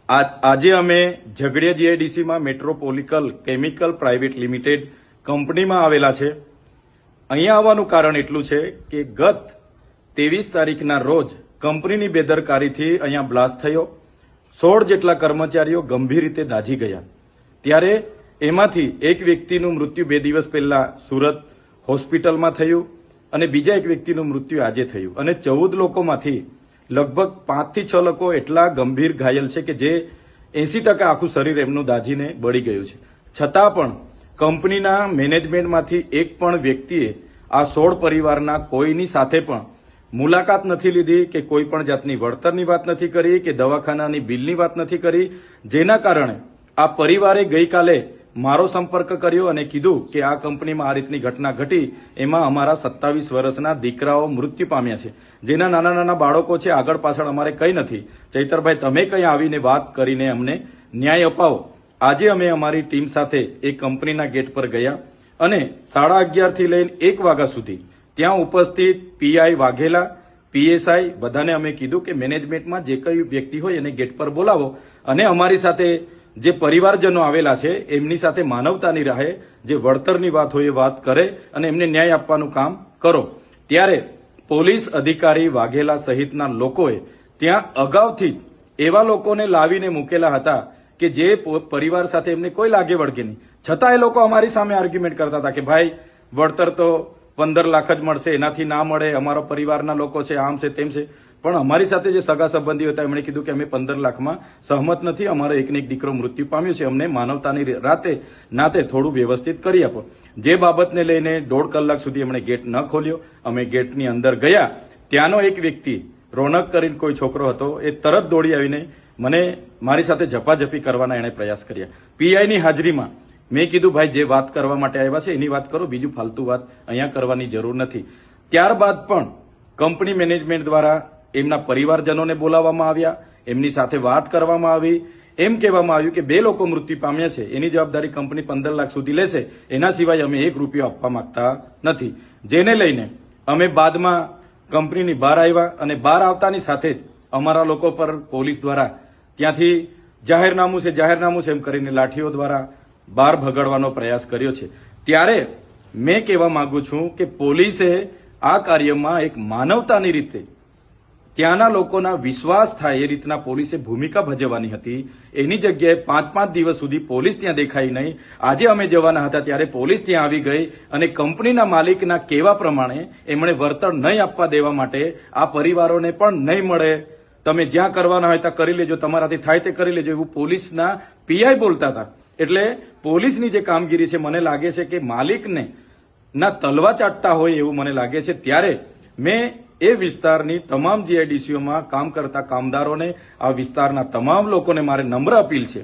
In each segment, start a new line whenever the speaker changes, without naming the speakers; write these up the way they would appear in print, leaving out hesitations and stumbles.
આજે અમે Jhagadia જીઆઈડીસીમાં મેટ્રોપોલિકલ chemical private limited કંપનીમાં આવેલા છે. અહીંયા આવવાનું કારણ એટલું છે કે ગત 23 તારીખના રોજ કંપનીની બેદરકારીથી અહીંયા બ્લાસ્ટ થયો. 16 જેટલા કર્મચારીઓ ગંભીર રીતે દાઝી ગયા. ત્યારે એમાંથી એક વ્યક્તિનું મૃત્યુ 2 દિવસ પહેલા સુરત હોસ્પિટલમાં થયું અને બીજા એક વ્યક્તિનું મૃત્યુ આજે થયું અને 14 લોકોમાંથી લગભગ 5 થી 6 લોકો એટલા ગંભીર ઘાયલ છે કે જે 80% આખું શરીર એમનું દાઝીને બળી ગયું છે. છતાં પણ કંપનીના મેનેજમેન્ટમાંથી એક પણ વ્યક્તિએ આ 16 પરિવારના કોઈની સાથે પણ મુલાકાત નથી લીધી કે કોઈ પણ જાતની વળતરની વાત નથી કરી કે દવાખાનાની બિલની વાત નથી કરી, જેના કારણે આ પરિવારે ગઈકાલે મારો સંપર્ક કર્યો અને કીધું કે આ કંપનીમાં આ રીતની ઘટના ઘટી, એમાં અમારા 27 વર્ષના દીકરાઓ મૃત્યુ પામ્યા છે, જેના નાના નાના બાળકો છે. આગળ પાછળ અમારે કંઈ નથી. ચૈતરભાઈ, તમે કંઈ આવીને વાત કરીને અમને ન્યાય અપાવો. આજે અમે અમારી ટીમ સાથે એ કંપનીના ગેટ પર ગયા અને 11:30 થી લઈને 1 વાગ્યા સુધી ત્યાં ઉપસ્થિત પીઆઈ વાઘેલા, પીએસઆઈ બધાને અમે કીધું કે મેનેજમેન્ટમાં જે કઈ વ્યક્તિ હોય એને ગેટ પર બોલાવો અને અમારી સાથે જે પરિવારજનો આવેલા છે એમની સાથે માનવતાની રાહે જે વળતરની વાત હોય એ વાત કરે અને એમને ન્યાય આપવાનું કામ કરો. ત્યારે પોલીસ અધિકારી વાઘેલા સહિતના લોકોએ ત્યાં અગાઉથી એવા લોકોને લાવીને મૂકેલા હતા કે જે પરિવાર સાથે એમને કોઈ લાગે વળગે નહીં, છતાં એ લોકો અમારી સામે આર્ગ્યુમેન્ટ કરતા હતા કે ભાઈ વળતર તો 15 લાખ જ મળશે, એનાથી ના મળે, અમારા પરિવારના લોકો છે, આમ છે તેમ છે. પણ અમારી સાથે જે સગા સંબંધીઓ હતા એમણે કીધું કે અમે 15 લાખમાં સહમત નથી, અમારો એકને એક દીકરો મૃત્યુ પામ્યો છે, અમને માનવતાની નાતે થોડું વ્યવસ્થિત કરી આપો. જે બાબતને લઈને 1.5 કલાક સુધી એમણે ગેટ ન ખોલ્યો. અમે ગેટની અંદર ગયા. ત્યાંનો એક વ્યક્તિ રોનક કરીને કોઈ છોકરો હતો, એ તરત દોડી આવીને મને મારી સાથે ઝપાઝપી કરવાના એણે પ્રયાસ કર્યા. પીઆઈની હાજરીમાં મેં કીધું ભાઈ જે વાત કરવા માટે આવ્યા છે એની વાત કરો, બીજું ફાલતુ વાત અહીંયા કરવાની જરૂર નથી. ત્યારબાદ પણ કંપની મેનેજમેન્ટ દ્વારા એમના પરિવારજનોને બોલાવવામાં આવ્યા, એમની સાથે વાત કરવામાં આવી. એમ કહેવામાં આવ્યું કે 2 લોકો મૃત્યુ પામ્યા છે, એની જવાબદારી કંપની 15 લાખ સુધી લેશે, એના સિવાય અમે 1 રૂપિયો આપવા માંગતા નથી. જેને લઈને અમે બાદમાં કંપનીની બહાર આવ્યા અને બહાર આવતાની સાથે જ અમારા લોકો પર પોલીસ દ્વારા ત્યાંથી જાહેરનામું છે એમ કરીને લાઠીઓ દ્વારા બહાર ભગાડવાનો પ્રયાસ કર્યો છે. ત્યારે મેં કહેવા માંગુ છું કે પોલીસે આ કાર્યમાં એક માનવતાની રીતે ત્યાંના લોકોના વિશ્વાસ થાય એ રીતના પોલીસે ભૂમિકા ભજવવાની હતી. એની જગ્યાએ 5-5 દિવસ સુધી પોલીસ ત્યાં દેખાઈ નહીં. આજે અમે જવાના હતા ત્યારે પોલીસ ત્યાં આવી ગઈ અને કંપનીના માલિકના કહેવા પ્રમાણે એમણે વળતર નહીં આપવા દેવા માટે આ પરિવારોને પણ નહીં મળે, તમે જ્યાં કરવાના હોય ત્યાં કરી લેજો, તમારાથી થાય તે કરી લેજો, એવું પોલીસના પીઆઈ બોલતા હતા. એટલે પોલીસની જે કામગીરી છે મને લાગે છે કે માલિકને ના તલવા ચાટતા હોય એવું મને લાગે છે. ત્યારે મેં એ વિસ્તારની તમામ જીઆઈડીસીઓમાં કામ કરતા કામદારોને, આ વિસ્તારના તમામ લોકોને મારે નમ્ર અપીલ છે,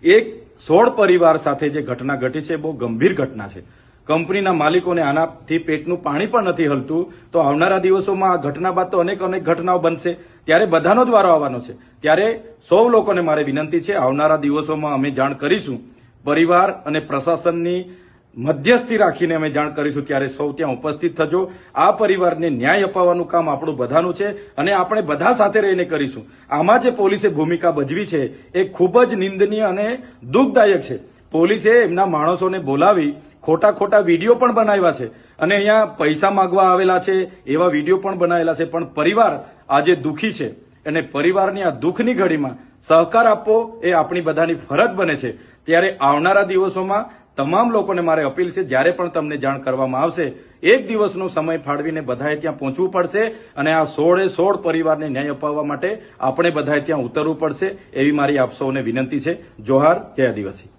એક 16 પરિવાર સાથે જે ઘટના ઘટી છે બહુ ગંભીર ઘટના છે. કંપનીના માલિકોને આનાથી પેટનું પાણી પણ નથી હલતું. તો આવનારા દિવસોમાં આ ઘટના બાદ તો અનેક ઘટનાઓ બનશે, ત્યારે બધાનો જ વારો આવવાનો છે. ત્યારે સૌ લોકોને મારે વિનંતી છે, આવનારા દિવસોમાં અમે જાણ કરીશું, પરિવાર અને પ્રશાસનની મધ્યસ્થી રાખીને અમે જાણ કરીશું. ત્યારે સૌ ત્યાં ઉપસ્થિત થજો. આ પરિવારને ન્યાય અપાવવાનું કામ આપણું બધાનું છે અને આપણે બધા સાથે રહીને કરીશું. આમાં જે પોલીસે ભૂમિકા ભજવી છે એ ખૂબ જ નિંદનીય અને દુઃખદાયક છે. પોલીસે એમના માણસોને બોલાવી ખોટા વિડીયો પણ બનાવ્યા છે અને અહીંયા પૈસા માંગવા આવેલા છે એવા વિડીયો પણ બનાવેલા છે. પણ પરિવાર આજે દુઃખી છે અને પરિવારની આ દુઃખની ઘડીમાં સહકાર આપવો એ આપણી બધાની ફરજ બને છે. ત્યારે આવનારા દિવસોમાં તમામ લોકોને મારે અપીલ છે, જ્યારે પણ તમને જાણ કરવામાં આવશે 1 દિવસનો સમય ફાળવીને બધાએ ત્યાં પહોંચવું પડશે અને આ 16 પરિવારને ન્યાય અપાવવા માટે આપણે બધાએ ત્યાં ઉતરવું પડશે, એવી મારી આપ સૌને વિનંતી છે. જોહાર, જય આદિવાસી.